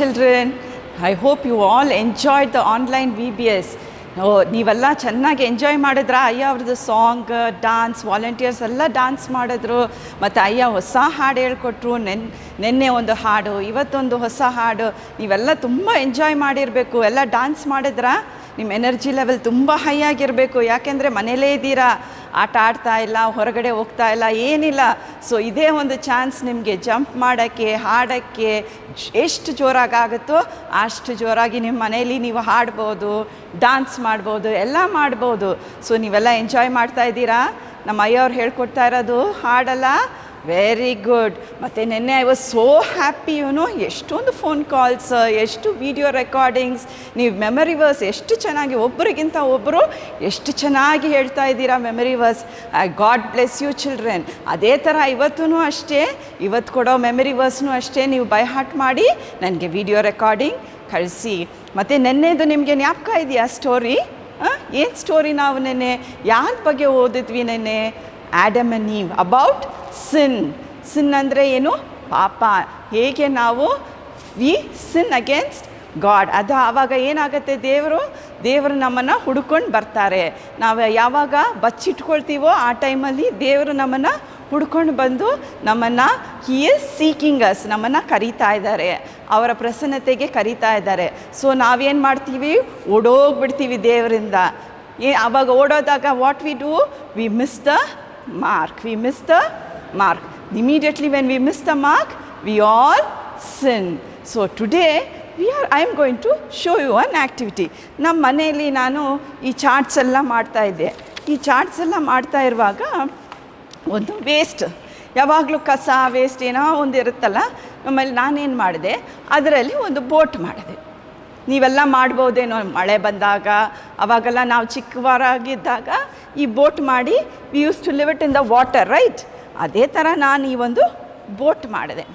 children. I hope you all enjoyed the online VBS. ನೀವೆಲ್ಲ ಚೆನ್ನಾಗಿ enjoy ಮಾಡಿದ್ರ? ಅಯ್ಯ ಅವ್ರದ್ದು ಸಾಂಗ್, ಡ್ಯಾನ್ಸ್, ವಾಲಂಟಿಯರ್ಸ್ ಎಲ್ಲ ಡ್ಯಾನ್ಸ್ ಮಾಡಿದ್ರು. ಮತ್ತು ಅಯ್ಯ ಹೊಸ ಹಾಡು ಹೇಳ್ಕೊಟ್ರು. ನೆನ್ನೆ ಒಂದು ಹಾಡು, ಇವತ್ತೊಂದು ಹೊಸ ಹಾಡು. ನೀವೆಲ್ಲ ತುಂಬ ಎಂಜಾಯ್ ಮಾಡಿರಬೇಕು. ಎಲ್ಲ ಡ್ಯಾನ್ಸ್ ಮಾಡಿದ್ರ? ನಿಮ್ಮ ಎನರ್ಜಿ ಲೆವೆಲ್ ತುಂಬ ಹೈ ಆಗಿರಬೇಕು. ಯಾಕೆಂದರೆ ಮನೇಲೇ ಇದ್ದೀರಾ, ಆಟ ಆಡ್ತಾ ಇಲ್ಲ, ಹೊರಗಡೆ ಹೋಗ್ತಾ ಇಲ್ಲ, ಏನಿಲ್ಲ. ಸೊ ಇದೇ ಒಂದು ಚಾನ್ಸ್ ನಿಮಗೆ ಜಂಪ್ ಮಾಡೋಕ್ಕೆ, ಹಾಡೋಕ್ಕೆ. ಎಷ್ಟು ಜೋರಾಗುತ್ತೋ ಅಷ್ಟು ಜೋರಾಗಿ ನಿಮ್ಮ ಮನೇಲಿ ನೀವು ಹಾಡ್ಬೋದು, ಡ್ಯಾನ್ಸ್ ಮಾಡ್ಬೋದು, ಎಲ್ಲ ಮಾಡ್ಬೋದು. ಸೊ ನೀವೆಲ್ಲ ಎಂಜಾಯ್ ಮಾಡ್ತಾ ಇದ್ದೀರಾ? ನಮ್ಮ ಅಯ್ಯವ್ರು ಹೇಳ್ಕೊಡ್ತಾ ಇರೋದು ಹಾಡಲ್ಲ. Very good. ಮತ್ತು ನೆನ್ನೆ ಐ ವಾಸ್ ಸೋ ಹ್ಯಾಪಿ. ಎಷ್ಟೊಂದು ಫೋನ್ ಕಾಲ್ಸ್, ಎಷ್ಟು ವಿಡಿಯೋ ರೆಕಾರ್ಡಿಂಗ್ಸ್, ನೀವು ಮೆಮರಿ ವರ್ಸ್ ಎಷ್ಟು ಚೆನ್ನಾಗಿ ಒಬ್ಬರಿಗಿಂತ ಒಬ್ಬರು ಎಷ್ಟು ಚೆನ್ನಾಗಿ ಹೇಳ್ತಾ ಇದ್ದೀರಾ memory verse. God bless you children. ಅದೇ ಥರ ಇವತ್ತೂ ಅಷ್ಟೇ, ಇವತ್ತು ಕೊಡೋ ಮೆಮರಿ ವರ್ಸ್ನೂ ಅಷ್ಟೇ ನೀವು ಬೈ ಹಾರ್ಟ್ ಮಾಡಿ ನನಗೆ ವಿಡಿಯೋ ರೆಕಾರ್ಡಿಂಗ್ ಕಳಿಸಿ. ಮತ್ತು ನೆನ್ನೆದು ನಿಮಗೆ ಜ್ಞಾಪಕ ಇದೆಯಾ ಸ್ಟೋರಿ? ಏನು ಸ್ಟೋರಿ ನಾವು ನೆನ್ನೆ ಯಾರ ಬಗ್ಗೆ ಓದಿದ್ವಿ ನೆನ್ನೆ? Adam and Eve, about sin ಅಂದರೆ ಏನು? ಪಾಪ. ಹೇಗೆ ನಾವು ವಿ ಸಿನ್ ಅಗೇನ್ಸ್ಟ್ ಗಾಡ್. ಅದು ಆವಾಗ ಏನಾಗುತ್ತೆ, ದೇವರು ನಮ್ಮನ್ನು ಹುಡ್ಕೊಂಡು ಬರ್ತಾರೆ. ನಾವು ಯಾವಾಗ ಬಚ್ಚಿಟ್ಕೊಳ್ತೀವೋ ಆ ಟೈಮಲ್ಲಿ ದೇವರು ನಮ್ಮನ್ನು ಹುಡ್ಕೊಂಡು ಬಂದು ನಮ್ಮನ್ನು ಹಿ ಈಸ್ ಸೀಕಿಂಗ್ ಅಸ್, ನಮ್ಮನ್ನು ಕರೀತಾ ಇದ್ದಾರೆ, ಅವರ ಪ್ರಸನ್ನತೆಗೆ ಕರೀತಾ ಇದ್ದಾರೆ. ಸೊ ನಾವೇನು ಮಾಡ್ತೀವಿ? ಓಡೋಗ್ಬಿಡ್ತೀವಿ ದೇವರಿಂದ. ಆವಾಗ ಓಡೋದಾಗ what we do? We miss the mark. Immediately when we miss the mark, we all sin. So today I am going to show you an activity. ನಮ್ಮ ಮನೆಯಲ್ಲಿ ನಾನು ಈ ಚಾರ್ಟ್ಸ್ ಎಲ್ಲ ಮಾಡ್ತಾ ಇದ್ದೆ. ಈ ಚಾರ್ಟ್ಸ್ ಎಲ್ಲ ಮಾಡ್ತಾ ಇರುವಾಗ ಒಂದು ವೇಸ್ಟ್, ಯಾವಾಗಲೂ ಕಸ ವೇಸ್ಟ್ ಏನೋ ಒಂದು ಇರುತ್ತಲ್ಲ, ಆಮೇಲೆ ನಾನೇನು ಮಾಡಿದೆ, ಅದರಲ್ಲಿ ಒಂದು ಬೋಟ್ ಮಾಡಿದೆ. ನೀವೆಲ್ಲ ಮಾಡ್ಬೋದೇನೋ, ಮಳೆ ಬಂದಾಗ ಅವಾಗೆಲ್ಲ ನಾವು ಚಿಕ್ಕವರಾಗಿದ್ದಾಗ ಈ ಬೋಟ್ ಮಾಡಿ we use to live it in the water, right? ಅದೇ ಥರ ನಾನು ಈ ಒಂದು ಬೋಟ್ ಮಾಡಿದೆ.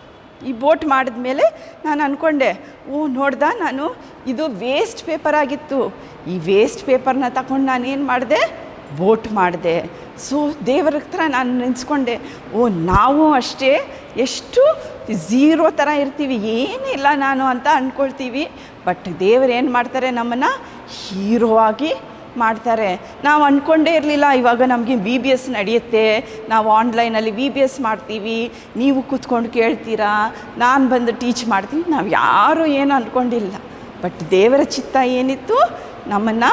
ಈ ಬೋಟ್ ಮಾಡಿದ ಮೇಲೆ ನಾನು ಅಂದ್ಕೊಂಡೆ, ನೋಡ್ದೆ ನಾನು ಇದು ವೇಸ್ಟ್ ಪೇಪರ್ ಆಗಿತ್ತು. ಈ ವೇಸ್ಟ್ ಪೇಪರ್ನ ತಗೊಂಡು ನಾನು ಏನು ಮಾಡಿದೆ? ಬೋಟ್ ಮಾಡಿದೆ. ಸೊ ದೇವರ ಹತ್ರ ನಾನು ನೆನೆಸ್ಕೊಂಡೆ, ನಾವು ಅಷ್ಟೇ ಎಷ್ಟು ಝೀರೋ ಥರ ಇರ್ತೀವಿ, ಏನಿಲ್ಲ ನಾನು ಅಂತ ಅಂದ್ಕೊಳ್ತೀವಿ. ಬಟ್ ದೇವರು ಏನು ಮಾಡ್ತಾರೆ? ನಮ್ಮನ್ನು ಹೀರೋ ಆಗಿ ಮಾಡ್ತಾರೆ. ನಾವು ಅಂದ್ಕೊಂಡೇ ಇರಲಿಲ್ಲ ಇವಾಗ ನಮಗೆ VBS ನಡೆಯುತ್ತೆ, ನಾವು ಆನ್ಲೈನಲ್ಲಿ VBS ಮಾಡ್ತೀವಿ, ನೀವು ಕೂತ್ಕೊಂಡು ಕೇಳ್ತೀರಾ, ನಾನು ಬಂದು ಟೀಚ್ ಮಾಡ್ತೀವಿ. ನಾವು ಯಾರೂ ಏನು ಅಂದ್ಕೊಂಡಿಲ್ಲ. ಬಟ್ ದೇವರ ಚಿತ್ತ ಏನಿತ್ತು? ನಮ್ಮನ್ನು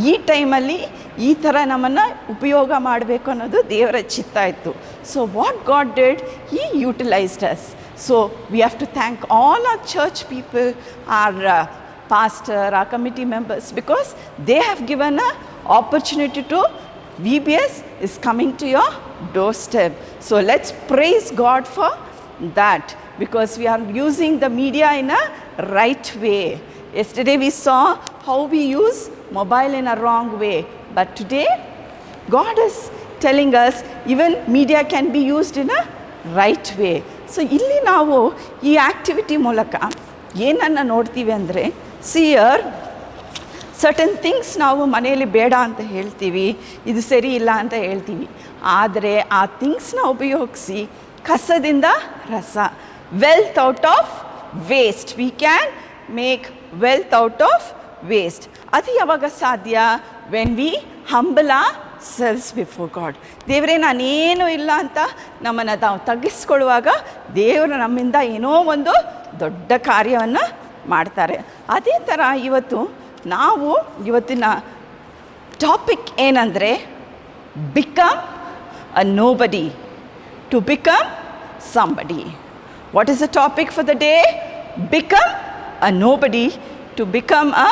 ಈ ಟೈಮಲ್ಲಿ ಈ ಥರ ನಮ್ಮನ್ನು ಉಪಯೋಗ ಮಾಡಬೇಕು ಅನ್ನೋದು ದೇವರ ಚಿತ್ತ ಇತ್ತು. So what God did? He utilised us. So we have to thank all our church people, our pastor, our committee members, because they have given an opportunity to VBS is coming to your doorstep. So let's praise God for that, because we are using the media in a right way. Yesterday we saw how we use mobile in a wrong way, but today God is telling us even media can be used in a right way. So ಇಲ್ಲಿ ನಾವು ಈ activity ಮೂಲಕ ಏನನ್ನು ನೋಡ್ತೀವಿ ಅಂದರೆ, see here, certain things ನಾವು ಮನೆಯಲ್ಲಿ ಬೇಡ ಅಂತ ಹೇಳ್ತೀವಿ, ಇದು ಸರಿ ಇಲ್ಲ ಅಂತ ಹೇಳ್ತೀವಿ. ಆದರೆ ಆ ಥಿಂಗ್ಸ್ನ ಉಪಯೋಗಿಸಿ ಕಸದಿಂದ ರಸ, wealth out of waste. We can make wealth out of waste. ಅದು ಯಾವಾಗ ಸಾಧ್ಯ? When we humble cells before god. ದೇವರೇ ನಾನೇನು ಇಲ್ಲ ಅಂತ ನಮ್ಮನ್ನು ನಾವು ತಗ್ಗಿಸ್ಕೊಳ್ಳುವಾಗ ದೇವರು ನಮ್ಮಿಂದ ಏನೋ ಒಂದು ದೊಡ್ಡ ಕಾರ್ಯವನ್ನು ಮಾಡ್ತಾರೆ. ಅದೇ ಥರ ನಾವು ಇವತ್ತಿನ ಟಾಪಿಕ್ ಏನಂದರೆ, become a nobody to become somebody. What is the topic for the day? Become a nobody to become a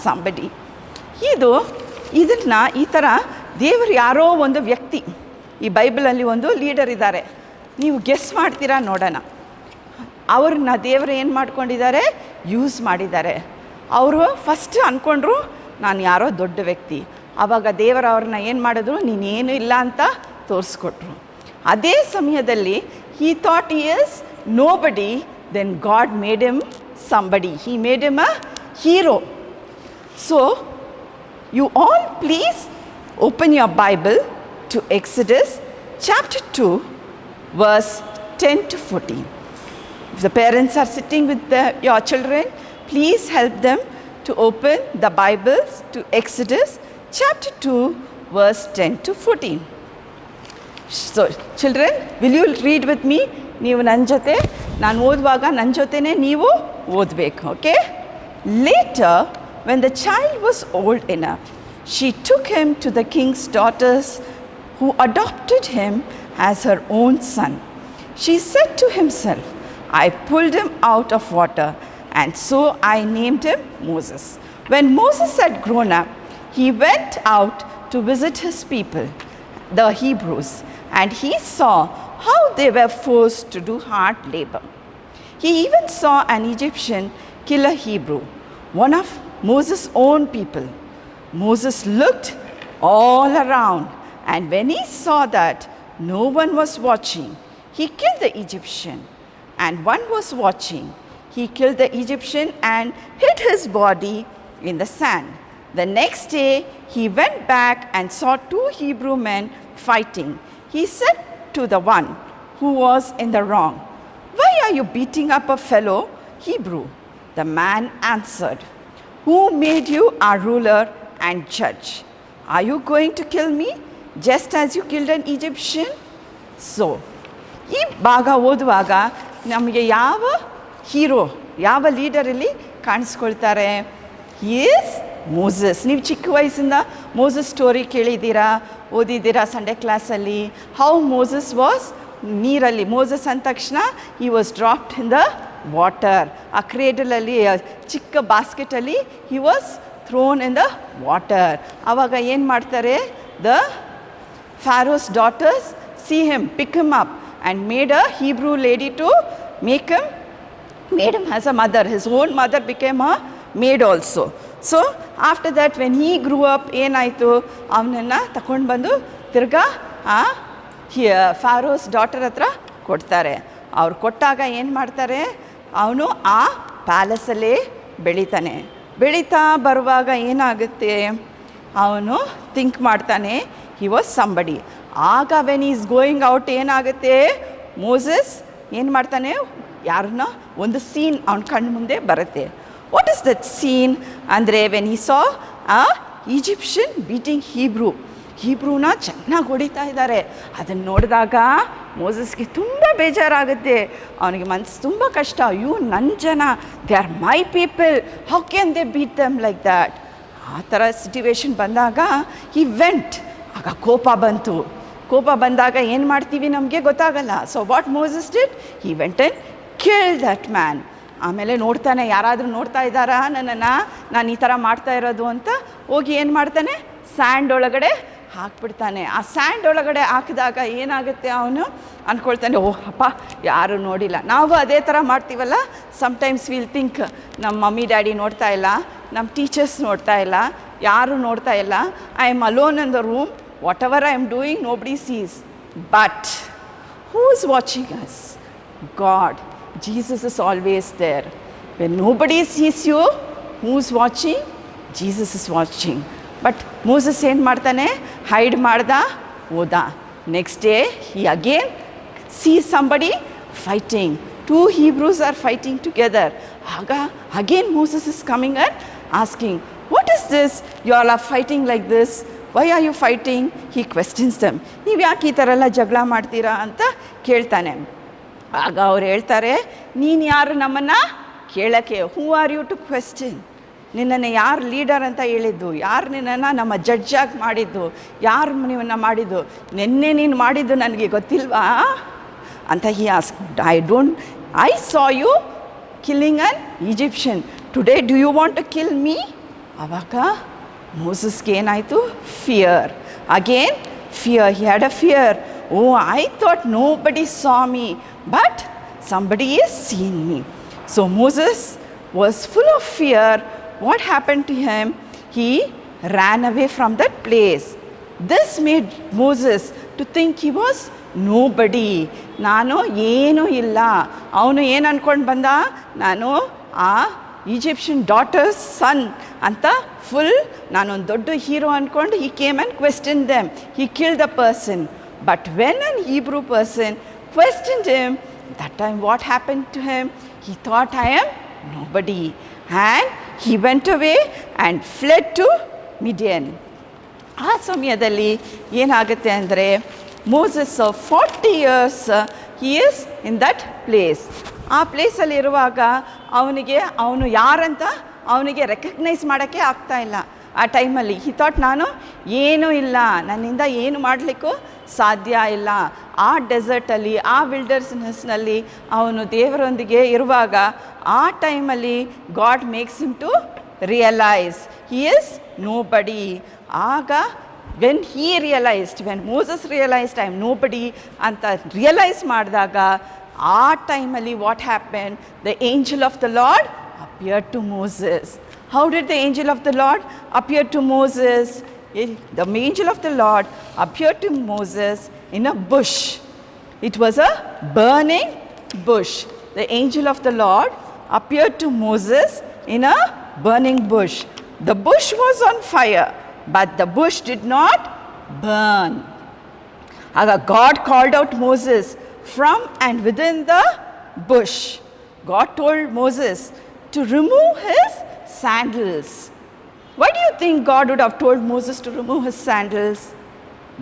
somebody. ಇದನ್ನು ಈ ಥರ ದೇವರು ಯಾರೋ ಒಂದು ವ್ಯಕ್ತಿ, ಈ ಬೈಬಲಲ್ಲಿ ಒಂದು ಲೀಡರ್ ಇದ್ದಾರೆ, ನೀವು ಗೆಸ್ ಮಾಡ್ತೀರಾ ನೋಡೋಣ. ಅವ್ರನ್ನ ದೇವರು ಏನು ಮಾಡ್ಕೊಂಡಿದ್ದಾರೆ? ಯೂಸ್ ಮಾಡಿದ್ದಾರೆ. ಅವರು ಫಸ್ಟ್ ಅಂದ್ಕೊಂಡ್ರು ನಾನು ಯಾರೋ ದೊಡ್ಡ ವ್ಯಕ್ತಿ. ಆವಾಗ ದೇವರು ಅವ್ರನ್ನ ಏನು ಮಾಡಿದ್ರು? ನೀನೇನು ಇಲ್ಲ ಅಂತ ತೋರಿಸ್ಕೊಟ್ರು. ಅದೇ ಸಮಯದಲ್ಲಿ he thought he is nobody, then God made him somebody. He made him a hero. So you all please open your Bible to Exodus chapter 2 verse 10 to 14. If the parents are sitting with your children, please help them to open the Bibles to Exodus chapter 2, verse 10 to 14. So, children, will you read with me? ನೀವು ನನ್ನ ಜೊತೆ ನಾನು ಓದುವಾಗ ನನ್ನ ಜೊತೆನೇ ನೀವು ಓದಬೇಕು, okay? Later, when the child was old enough, she took him to the king's daughters, who adopted him as her own son. She said to himself, I pulled him out of water, and so I named him Moses. When Moses had grown up, he went out to visit his people, the Hebrews, and he saw how they were forced to do hard labor. He even saw an Egyptian kill a Hebrew, one of Moses' own people. Moses looked all around, and when he saw that no one was watching, he killed the Egyptian. And one was watching. He killed the Egyptian and hid his body in the sand. The next day, he went back and saw two Hebrew men fighting. He said to the one who was in the wrong, Why are you beating up a fellow Hebrew? The man answered, Who made you our ruler and judge? Are you going to kill me just as you killed an Egyptian? So, ಈ ಭಾಗ ಓದುವಾಗ ನಮಗೆ ಯಾವ hero, ಯಾವ ಲೀಡರಲ್ಲಿ ಕಾಣಿಸ್ಕೊಳ್ತಾರೆ? Is Moses. ನೀವು ಚಿಕ್ಕ ವಯಸ್ಸಿಂದ Moses story ಕೇಳಿದ್ದೀರಾ, ಓದಿದ್ದೀರಾ ಸಂಡೇ ಕ್ಲಾಸಲ್ಲಿ. ಹೌ ಮೋಸಸ್ ವಾಸ್ ನೀರಲ್ಲಿ. ಮೋಸಸ್ ಅಂದ ತಕ್ಷಣ ಈ was dropped in the water. ಆ ಕ್ರೇಡಲಲ್ಲಿ ಚಿಕ್ಕ ಬಾಸ್ಕೆಟಲ್ಲಿ he was thrown in the water. ಆವಾಗ ಏನು ಮಾಡ್ತಾರೆ? The Pharaoh's daughters see him, pick him up, and made a Hebrew lady to made him as a mother. His own mother became a maid also. So after that, when he grew up, ಏನಾಯಿತು? ಅವನನ್ನು ತಗೊಂಡು ಬಂದು ತಿರ್ಗಾ ಫಾರೋಸ್ daughter ಹತ್ರ ಕೊಡ್ತಾರೆ. ಅವ್ರು ಕೊಟ್ಟಾಗ ಏನು ಮಾಡ್ತಾರೆ? ಅವನು ಆ ಪ್ಯಾಲೇಸಲ್ಲೇ ಬೆಳೀತಾನೆ. ಬೆಳೀತಾ ಬರುವಾಗ ಏನಾಗುತ್ತೆ? ಅವನು ಥಿಂಕ್ ಮಾಡ್ತಾನೆ, he was somebody. ಆಗ ವೆನ್ ಈಸ್ ಗೋಯಿಂಗ್ ಔಟ್ ಏನಾಗುತ್ತೆ? ಮೋಸಸ್ ಏನು ಮಾಡ್ತಾನೆ? ಯಾರನ್ನ ಒಂದು ಸೀನ್ ಅವನ ಕಣ್ಣು ಮುಂದೆ ಬರುತ್ತೆ. ವಾಟ್ ಇಸ್ ದಟ್ ಸೀನ್ ಅಂದರೆ, when he saw Egyptian beating ಹೀಬ್ರೂನ ಚೆನ್ನಾಗಿ ಹೊಡಿತಾ ಇದ್ದಾರೆ. ಅದನ್ನು ನೋಡಿದಾಗ ಮೋಸಸ್ಗೆ ತುಂಬ ಬೇಜಾರಾಗುತ್ತೆ. ಅವನಿಗೆ ಮನಸ್ಸು ತುಂಬ ಕಷ್ಟ. ಅಯ್ಯೋ, ನನ್ನ ಜನ, they are my people, how can they beat them like that? ಆ ಥರ ಸಿಟ್ಯುವೇಶನ್ ಬಂದಾಗ ಈ ವೆಂಟ್. ಆಗ ಕೋಪ ಬಂತು. ಕೋಪ ಬಂದಾಗ ಏನು ಮಾಡ್ತೀವಿ ನಮಗೆ ಗೊತ್ತಾಗಲ್ಲ. So what Moses did? He went and kill that man. ಆಮೇಲೆ ನೋಡ್ತಾನೆ, ಯಾರಾದರೂ ನೋಡ್ತಾ ಇದ್ದಾರಾ ನನ್ನನ್ನು, ನಾನು ಈ ಥರ ಮಾಡ್ತಾ ಇರೋದು ಅಂತ. ಹೋಗಿ ಏನು ಮಾಡ್ತಾನೆ? ಸ್ಯಾಂಡ್ ಒಳಗಡೆ ಹಾಕ್ಬಿಡ್ತಾನೆ. ಆ ಸ್ಯಾಂಡ್ ಒಳಗಡೆ ಹಾಕಿದಾಗ ಏನಾಗುತ್ತೆ? ಅವನು ಅಂದ್ಕೊಳ್ತಾನೆ, ಓಹ್ ಅಪ್ಪ, ಯಾರು ನೋಡಿಲ್ಲ. ನಾವು ಅದೇ ಥರ ಮಾಡ್ತೀವಲ್ಲ. ಸಮ್ಟೈಮ್ಸ್ ವಿಲ್ ಥಿಂಕ್, ನಮ್ಮ ಮಮ್ಮಿ ಡ್ಯಾಡಿ ನೋಡ್ತಾ ಇಲ್ಲ, ನಮ್ಮ ಟೀಚರ್ಸ್ ನೋಡ್ತಾ ಇಲ್ಲ, ಯಾರು ನೋಡ್ತಾ ಇಲ್ಲ. I am alone in the room. Whatever I am doing, nobody sees. But who is watching us? God. Jesus is always there. When nobody sees you, who's watching? Jesus is watching. But Moses ಏನು ಮಾಡ್ತಾನೆ? Hide ಮಾಡ್ದ, ಹೋದ. Next day he again sees somebody fighting. Two Hebrews are fighting together. ಆಗ again Moses is coming and asking, what is this? You all are fighting like this. Why are you fighting? He questions them. ನೀವು ಯಾಕೆ ಈ ಥರ ಎಲ್ಲ ಜಗಳ ಮಾಡ್ತೀರಾ ಅಂತ ಕೇಳ್ತಾನೆ. ಆಗ ಅವ್ರು ಹೇಳ್ತಾರೆ, ನೀನು ಯಾರು ನಮ್ಮನ್ನು ಕೇಳೋಕ್ಕೆ? Who are you to question? ನಿನ್ನನ್ನು ಯಾರು ಲೀಡರ್ ಅಂತ ಹೇಳಿದ್ದು? ಯಾರು ನಿನ್ನನ್ನು ನಮ್ಮ ಜಡ್ಜಾಗಿ ಮಾಡಿದ್ದು? ಯಾರು ನಿಮ್ಮನ್ನು ಮಾಡಿದ್ದು? ನಿನ್ನೆ ನೀನು ಮಾಡಿದ್ದು ನನಗೆ ಗೊತ್ತಿಲ್ವಾ ಅಂತ he ask. I saw you killing an Egyptian. Today do you want to kill me? ಆವಾಗ ಮೋಸಸ್ಗೆ ಏನಾಯಿತು? Fear. Again fear. He had a fear. Oh, I thought nobody saw me, but somebody is seeing me. So Moses was full of fear. What happened to him? He ran away from that place. This made Moses to think he was nobody. ನಾನು ಏನೂ ಇಲ್ಲ. ಅವನು ಏನು ಅಂದ್ಕೊಂಡು ಬಂದ? ನಾನು ಆ Egyptian daughters ಸನ್ ಅಂತ ಫುಲ್ ನಾನೊಂದು ದೊಡ್ಡ ಹೀರೋ ಅಂದ್ಕೊಂಡು he came and questioned them. He killed the person. But when an Hebrew person questioned him, that time what happened to him? He thought, I am nobody. And he went away and fled to Midian. ಆ ಸಮಯದಲ್ಲಿ ಏನಾಗುತ್ತೆ ಅಂದರೆ Moses 40 years he is in that place. ಆ ಪ್ಲೇಸಲ್ಲಿರುವಾಗ ಅವನು ಯಾರಂತ ಅವನಿಗೆ recognise ಮಾಡೋಕ್ಕೆ ಆಗ್ತಾಯಿಲ್ಲ. ಆ ಟೈಮಲ್ಲಿ ಹಿ ಥಾಟ್ ನಾನು ಏನೂ ಇಲ್ಲ, ನನ್ನಿಂದ ಏನು ಮಾಡಲಿಕ್ಕೂ ಸಾಧ್ಯ ಇಲ್ಲ. ಆ ಡೆಸರ್ಟಲ್ಲಿ, ಆ ವಿಲ್ಡರ್ನೆಸ್ನಲ್ಲಿ ಅವನು ದೇವರೊಂದಿಗೆ ಇರುವಾಗ ಆ ಟೈಮಲ್ಲಿ God makes him to realise he is nobody. ಆಗ when Moses realised I am nobody ಅಂತ ರಿಯಲೈಸ್ ಮಾಡಿದಾಗ ಆ ಟೈಮಲ್ಲಿ what happen? The angel of the Lord appeared to Moses. How did the angel of the Lord appear to Moses? The angel of the Lord appeared to Moses in a bush. It was a burning bush. The angel of the Lord appeared to Moses in a burning bush. The bush was on fire, but the bush did not burn. God called out Moses from and within the bush. God told Moses to remove his sandals. Why do you think God would have told Moses to remove his sandals?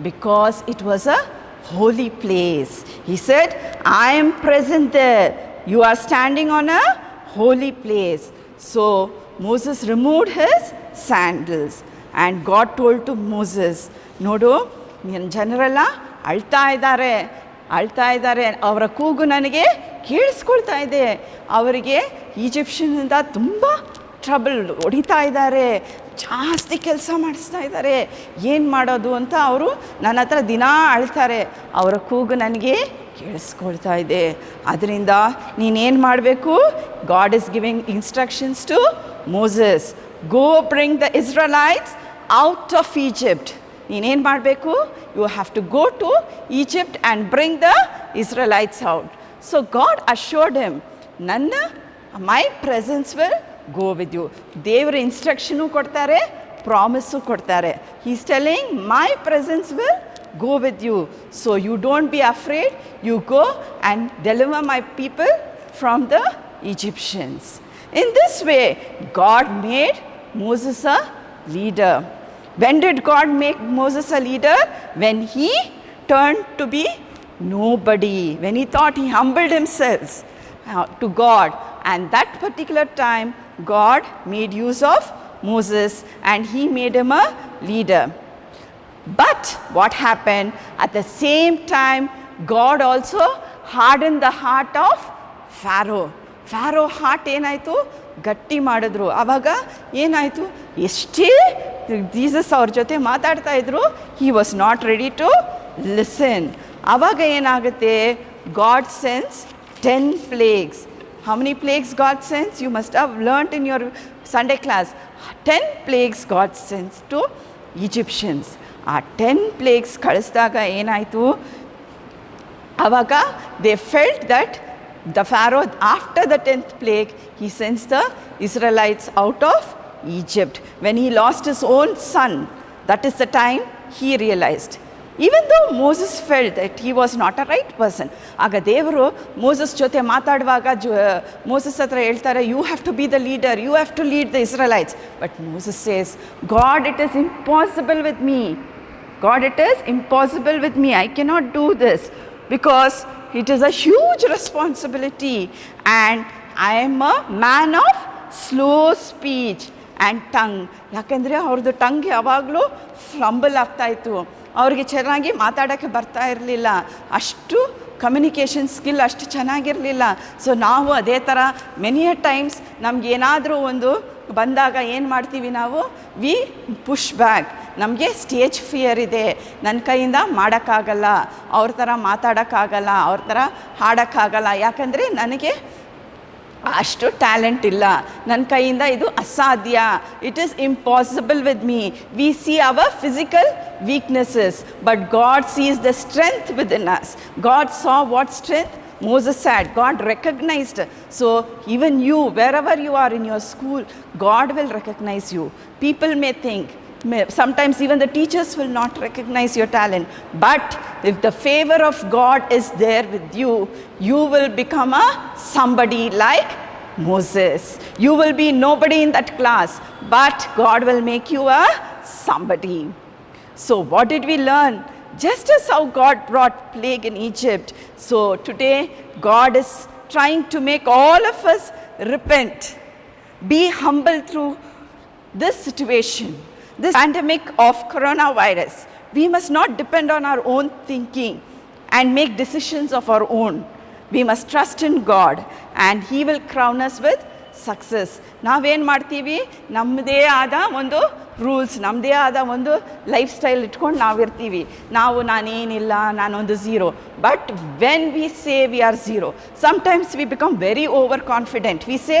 Because it was a holy place. He said, I am present there. You are standing on a holy place. So Moses removed his sandals. And God told to Moses, ನೋಡು, ಜನರೆಲ್ಲ ಅಳ್ತಾ ಇದ್ದಾರೆ, ಅವರ ಕೂಗು ನನಗೆ ಕೇಳಿಸ್ಕೊಳ್ತಾ ಇದೆ. ಅವರಿಗೆ ಈಜಿಪ್ಷನಿಂದ ತುಂಬ ಟ್ರಬಲ್ ಹೊಡಿತಾ ಇದ್ದಾರೆ, ಜಾಸ್ತಿ ಕೆಲಸ ಮಾಡಿಸ್ತಾ ಇದ್ದಾರೆ, ಏನು ಮಾಡೋದು ಅಂತ ಅವರು ನನ್ನ ಹತ್ರ ದಿನಾ ಅಳ್ತಾರೆ. ಅವರ ಕೂಗು ನನಗೆ ಕೇಳಿಸ್ಕೊಳ್ತಾ ಇದೆ. ಅದರಿಂದ ನೀನೇನು ಮಾಡಬೇಕು? God is giving instructions to Moses, go bring the Israelites out of Egypt. ನೀನೇನು ಮಾಡಬೇಕು? You have to go to Egypt and bring the Israelites out. So God assured him, my presence will go with you. ದೇವರ instruction ಕೊಡ್ತಾರೆ, promise ಕೊಡ್ತಾರೆ. He is telling, my presence will go with you, so you don't be afraid. You go and deliver my people from the Egyptians. In this way, God made Moses a leader. When did God make Moses a leader? When he turned to be nobody, when he thought, he humbled himself to God, and that particular time God made use of Moses and he made him a leader. But what happened? At the same time, God also hardened the heart of Pharaoh. Pharaoh heart ಏನಾಯಿತು? ಗಟ್ಟಿ ಮಾಡಿದ್ರು. ಆವಾಗ ಏನಾಯಿತು? ಎಷ್ಟೇ Jesus ಅವ್ರ ಜೊತೆ ಮಾತಾಡ್ತಾ ಇದ್ರು, he was not ready to listen. ಆವಾಗ ಏನಾಗುತ್ತೆ? God sends 10 plagues. How many plagues God sends? You must have learnt in your Sunday class. 10 plagues God sends to Egyptians. ಆ 10 plagues ಕಳಿಸಿದಾಗ ಏನಾಯಿತು? ಆವಾಗ they felt that the Faroe, after the 10th plague, he sends the Israelites out of Egypt. When he lost his own son, that is the time he realized. Even though Moses felt that he was not a right person, ಆಗ ದೇವರು Moses ಜೊತೆ ಮಾತಾಡುವಾಗ Moses ಹತ್ರ ಹೇಳ್ತಾರೆ, you have to be the leader, you have to lead the Israelites. But Moses says, God, it is impossible with me. God, it is impossible with me. I cannot do this because it is a huge responsibility and I am a man of slow speech and tongue. ಯಾಕೆಂದರೆ ಅವ್ರದ್ದು tongue ಯಾವಾಗಲೂ ಫ್ಲಂಬಲ್ ಆಗ್ತಾಯಿತ್ತು. ಅವ್ರಿಗೆ ಚೆನ್ನಾಗಿ ಮಾತಾಡೋಕ್ಕೆ ಬರ್ತಾ ಇರಲಿಲ್ಲ, ಅಷ್ಟು ಕಮ್ಯುನಿಕೇಷನ್ ಸ್ಕಿಲ್ ಅಷ್ಟು ಚೆನ್ನಾಗಿರಲಿಲ್ಲ. ಸೊ ನಾವು ಅದೇ ಥರ ಮೆನಿ ಅ ಟೈಮ್ಸ್ ನಮಗೇನಾದರೂ ಒಂದು ಬಂದಾಗ ಏನು ಮಾಡ್ತೀವಿ ನಾವು? We push back. ನಮಗೆ ಸ್ಟೇಜ್ ಫಿಯರ್ ಇದೆ, ನನ್ನ ಕೈಯಿಂದ ಮಾಡೋಕ್ಕಾಗಲ್ಲ, ಅವ್ರ ಥರ ಮಾತಾಡೋಕ್ಕಾಗಲ್ಲ, ಅವ್ರ ಥರ ಹಾಡೋಕ್ಕಾಗಲ್ಲ, ಯಾಕಂದರೆ ನನಗೆ ಅಷ್ಟು ಟ್ಯಾಲೆಂಟ್ ಇಲ್ಲ, ನನ್ನ ಕೈಯಿಂದ ಇದು ಅಸಾಧ್ಯ, it is impossible with me. We see our physical weaknesses, but God sees the strength within us. God saw what strength Moses had. God recognized. So even you, wherever you are in your school, God will recognize you. People may think Sometimes even the teachers will not recognize your talent. But if the favor of God is there with you, you will become a somebody like Moses. You will be nobody in that class, but God will make you a somebody. So what did we learn? Just as how God brought plague in Egypt, so today God is trying to make all of us repent, be humble through this situation, this pandemic of coronavirus. We must not depend on our own thinking and make decisions of our own. We must trust in God and He will crown us with success. ನಾವೇನು ಮಾಡ್ತೀವಿ, ನಮ್ಮದೇ ಆದ ಒಂದು rules, ನಮ್ಮದೇ ಆದ ಒಂದು life style ಇಟ್ಕೊಂಡು ನಾವಿರ್ತೀವಿ. ನಾನೇನಿಲ್ಲ, ನಾನೊಂದು zero. But when we say we are zero, sometimes we become very over confident. We say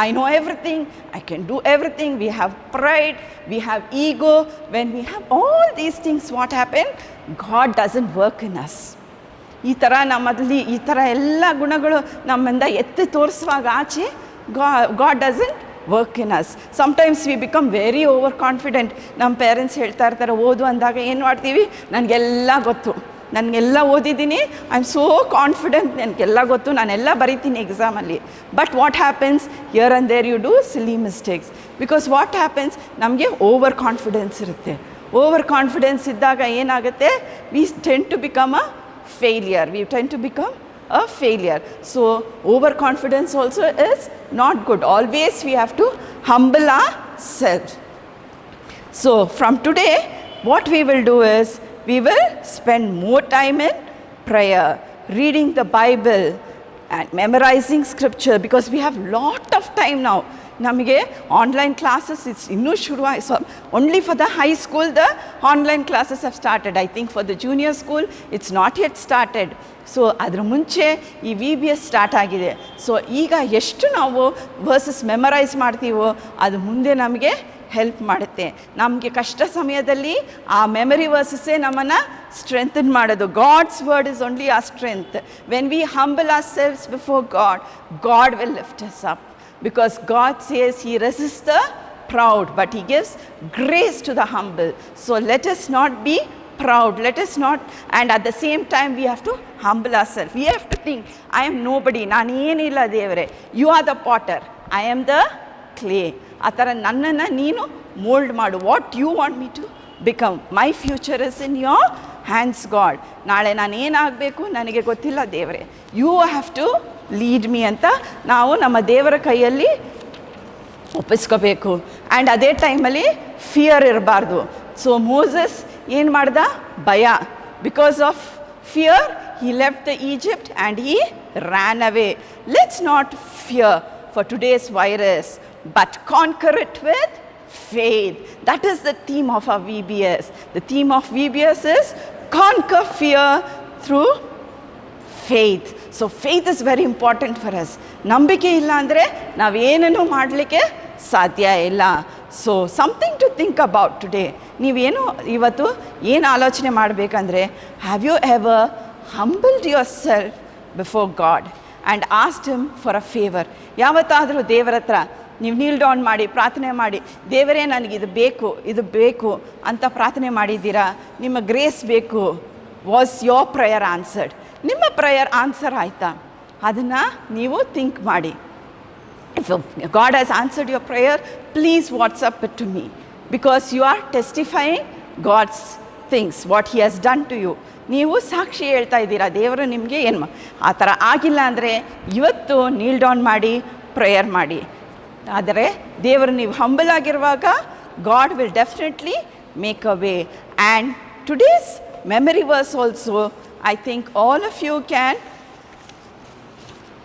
I know everything, I can do everything. We have pride, we have ego. When we have all these things, what happen? God doesn't work in us. ಈ ಥರ ನಮ್ಮಲ್ಲಿ ಈ ಥರ ಎಲ್ಲ ಗುಣಗಳು ನಮ್ಮಿಂದ ಎತ್ತಿ ತೋರಿಸುವಾಗ ಆಚೆ God doesn't work in us. Sometimes we become very overconfident. ನಮ್ಮ ಪೇರೆಂಟ್ಸ್ ಹೇಳ್ತಾ ಇರ್ತಾರೆ, ಓದು ಅಂದಾಗ ಏನು ಮಾಡ್ತೀವಿ, ನನಗೆಲ್ಲ ಗೊತ್ತು, ನನಗೆಲ್ಲ ಓದಿದ್ದೀನಿ, ಐ ಆಮ್ ಸೋ ಕಾನ್ಫಿಡೆಂಟ್, ನನಗೆಲ್ಲ ಗೊತ್ತು, ನಾನೆಲ್ಲ ಬರೀತೀನಿ ಎಕ್ಸಾಮಲ್ಲಿ. But what happens, here and there you do silly mistakes. Because what happens, ನಮಗೆ ಓವರ್ ಕಾನ್ಫಿಡೆನ್ಸ್ ಇರುತ್ತೆ. ಓವರ್ ಕಾನ್ಫಿಡೆನ್ಸ್ ಇದ್ದಾಗ ಏನಾಗುತ್ತೆ, we tend to become a failure. We tend to become a failure. So overconfidence also is not good. Always we have to humble ourselves. So from today, what we will do is, we will spend more time in prayer, reading the Bible and memorizing scripture, because we have lot of time now. ನಮಗೆ online classes ಇನ್ನೂ ಶುರು ಆಯಿತು. Only for the high school the online classes have started. I think for the junior school it's not yet started. So ಅದ್ರ ಮುಂಚೆ ಈ VBS start ಆಗಿದೆ. So ಈಗ ಎಷ್ಟು ನಾವು ವರ್ಸಸ್ ಮೆಮರೈಸ್ ಮಾಡ್ತೀವೋ ಅದು ಮುಂದೆ ನಮಗೆ ಹೆಲ್ಪ್ ಮಾಡುತ್ತೆ. ನಮಗೆ ಕಷ್ಟ ಸಮಯದಲ್ಲಿ ಆ ಮೆಮರಿ ವರ್ಸಸ್ಸೇ ನಮ್ಮನ್ನು ಸ್ಟ್ರೆಂಥನ್ ಮಾಡೋದು. God's word is only a strength. When we humble ourselves before God will lift us up. Because God says He resists the proud, but He gives grace to the humble. So let us not be proud. Let us not, and at the same time we have to humble ourselves. We have to think, I am nobody. ನಾನು ಏನಿಲ್ಲ ದೇವರೇ. You are the potter, I am the clay. ಆ ಥರ ನನ್ನನ್ನು ನೀನು mould ಮಾಡು. What you want me to become. My future is in your hands god. ನಾಳೆ ನಾನು ಏನಾಗಬೇಕು ನನಗೆ ಗೊತ್ತಿಲ್ಲ ದೇವರೇ, you have to lead me ಅಂತ ನಾವು ನಮ್ಮ ದೇವರ ಕೈಯಲ್ಲಿ ಒಪ್ಪಿಸ್ಕೋಬೇಕು. ಆ್ಯಂಡ್ ಅದೇ ಟೈಮಲ್ಲಿ ಫಿಯರ್ ಇರಬಾರ್ದು. ಸೊ ಮೋಸಸ್ ಏನು ಮಾಡ್ದ? ಭಯ. Because of fear he left the Egypt and he ran away. Let's not fear for today's virus, but conquer it with faith. That is the theme of our VBS. The theme of VBS is conquer fear through faith. So faith is very important for us. ನಂಬಿಕೆ ಇಲ್ಲ ಅಂದರೆ ನಾವೇನೂ ಮಾಡಲಿಕ್ಕೆ ಸಾಧ್ಯ ಇಲ್ಲ. So something to think about today. ನೀವೇನು ಇವತ್ತು ಏನು ಆಲೋಚನೆ ಮಾಡಬೇಕಂದ್ರೆ, have you ever humbled yourself before God and asked Him for a favor? ಯಾವತ್ತಾದರೂ ದೇವರ ಹತ್ರ ನೀವು ನೀಲ್ ಡೌನ್ ಮಾಡಿ ಪ್ರಾರ್ಥನೆ ಮಾಡಿ, ದೇವರೇ ನನಗಿದು ಬೇಕು, ಇದು ಬೇಕು ಅಂತ ಪ್ರಾರ್ಥನೆ ಮಾಡಿದ್ದೀರಾ? ನಿಮ್ಮ ಗ್ರೇಸ್ ಬೇಕು. Was your prayer answered? ನಿಮ್ಮ ಪ್ರೇಯರ್ ಆನ್ಸರ್ ಆಯಿತಾ? ಅದನ್ನು ನೀವು ಥಿಂಕ್ ಮಾಡಿ. If God has answered your prayer, please WhatsApp it to me, because you are testifying God's things, what He has done to you. ನೀವು ಸಾಕ್ಷಿ ಹೇಳ್ತಾ ಇದ್ದೀರಾ, ದೇವರು ನಿಮಗೆ ಏನು ಆ ಥರ ಆಗಿಲ್ಲ ಅಂದರೆ ಇವತ್ತು ನೀಲ್ ಡೌನ್ ಮಾಡಿ ಪ್ರೇಯರ್ ಮಾಡಿ. ಆದರೆ ದೇವರು ನೀವು ಹಂಬಲ್ ಆಗಿರುವಾಗ God will definitely make a way. And today's memory verse also, I think all of you can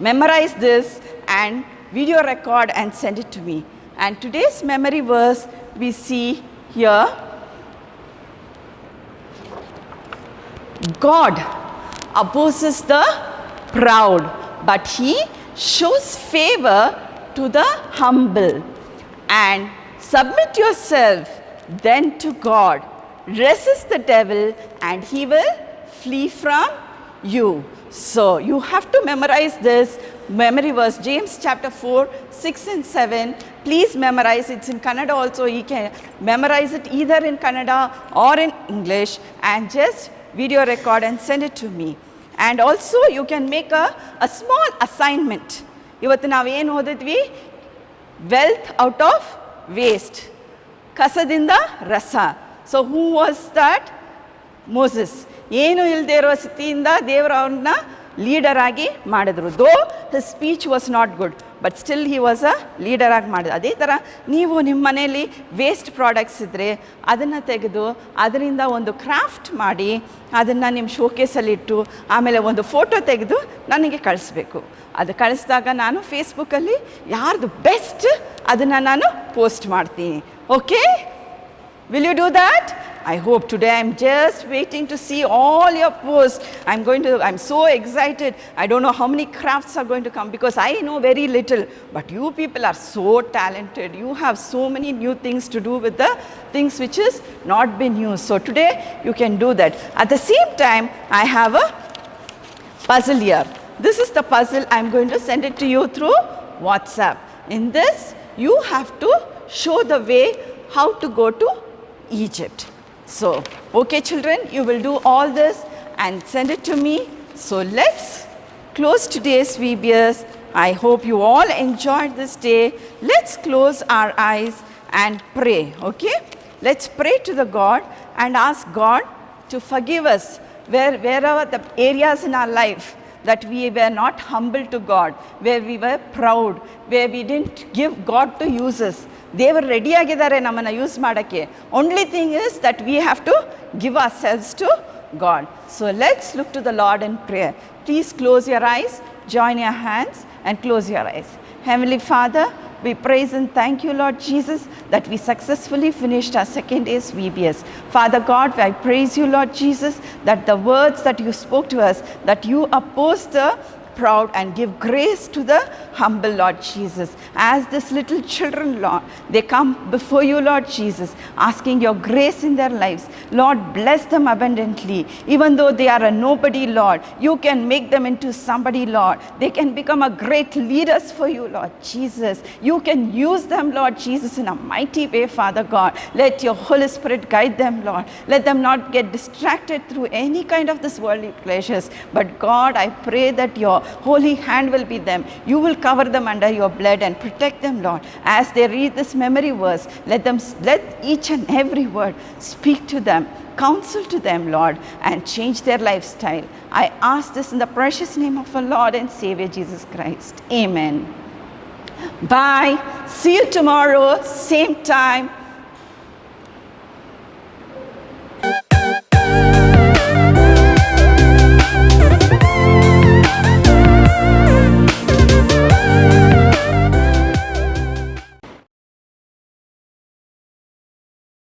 memorize this and video record and send it to me. And today's memory verse we see here, God opposes the proud, but He shows favor to the humble. And submit yourself then to God. Resist the devil and he will flee from you. So you have to memorize this. memory verse, James chapter 4, 6 and 7. Please memorize. It's in Kannada also. You can memorize it either in Kannada or in English and just video record and send it to me. And also you can make a small assignment. ಇವತ್ತು ನಾವೇನು ಓದಿದ್ವಿ? Wealth out of waste. ಕಸದಿಂದ ರಸ. So who was that? Moses. ಏನು ಇಲ್ಲದೆ ಇರೋ ಸ್ಥಿತಿಯಿಂದ ದೇವರು ಅವ್ರನ್ನ ಲೀಡರ್ ಆಗಿ ಮಾಡಿದ್ರು. ದೋ his speech was not good, but still he was a leader ಆಗಿ ಮಾಡಿದ್ರು. ಅದೇ ಥರ ನೀವು ನಿಮ್ಮ ಮನೆಯಲ್ಲಿ ವೇಸ್ಟ್ ಪ್ರಾಡಕ್ಟ್ಸ್ ಇದ್ದರೆ ಅದನ್ನು ತೆಗೆದು ಅದರಿಂದ ಒಂದು ಕ್ರಾಫ್ಟ್ ಮಾಡಿ ಅದನ್ನು ನಿಮ್ಮ ಶೋಕೇಸಲ್ಲಿಟ್ಟು ಆಮೇಲೆ ಒಂದು ಫೋಟೋ ತೆಗೆದು ನನಗೆ ಕಳಿಸ್ಬೇಕು. ಅದು ಕಳಿಸಿದಾಗ ನಾನು ಫೇಸ್ಬುಕ್ಕಲ್ಲಿ ಯಾರ್ದು ಬೆಸ್ಟ್ ಅದನ್ನು ನಾನು ಪೋಸ್ಟ್ ಮಾಡ್ತೀನಿ. Okay, will you do that? I hope today. I'm just waiting to see all your posts. I'm so excited. I don't know how many crafts are going to come because I know very little, but you people are so talented. You have so many new things to do with the things which is not been used. So today you can do that. At the same time, I have a puzzle here. This is the puzzle. I'm going to send it to you through WhatsApp. In this, you have to show the way how to go to Egypt. So, okay children, you will do all this and send it to me. So let's close today's VBS. I hope you all enjoyed this day. Let's close our eyes and pray, okay? Let's pray to the God and ask God to forgive us wherever the areas in our life that we were not humble to God, where we were proud, where we didn't give God to use us. ದೇವರು ರೆಡಿಯಾಗಿದ್ದಾರೆ ನಮ್ಮನ್ನು use ಮಾಡೋಕ್ಕೆ. Only thing is that we have to give ourselves to God. So let's look to the Lord in prayer. Please close your eyes, join your hands and close your eyes. Heavenly Father, we praise and thank you, Lord Jesus, that we successfully finished our second day's VBS. Father God, I praise you, Lord Jesus, that the words that you spoke to us, that you oppose the proud and give grace to the humble, Lord Jesus. As this little children, Lord, they come before you, Lord Jesus, asking your grace in their lives. Lord, bless them abundantly. Even though they are a nobody, Lord, you can make them into somebody, Lord. They can become a great leaders for you, Lord Jesus. You can use them, Lord Jesus, in a mighty way, Father God. Let your Holy Spirit guide them, Lord. Let them not get distracted through any kind of this worldly pleasures. But God, I pray that your holy hand will be them. You will cover them under your blood and protect them, Lord. As they read this memory verse, let each and every word speak to them, counsel to them, Lord, and change their lifestyle. I ask this in the precious name of our Lord and Savior Jesus Christ. Amen. Bye. See you tomorrow, same time.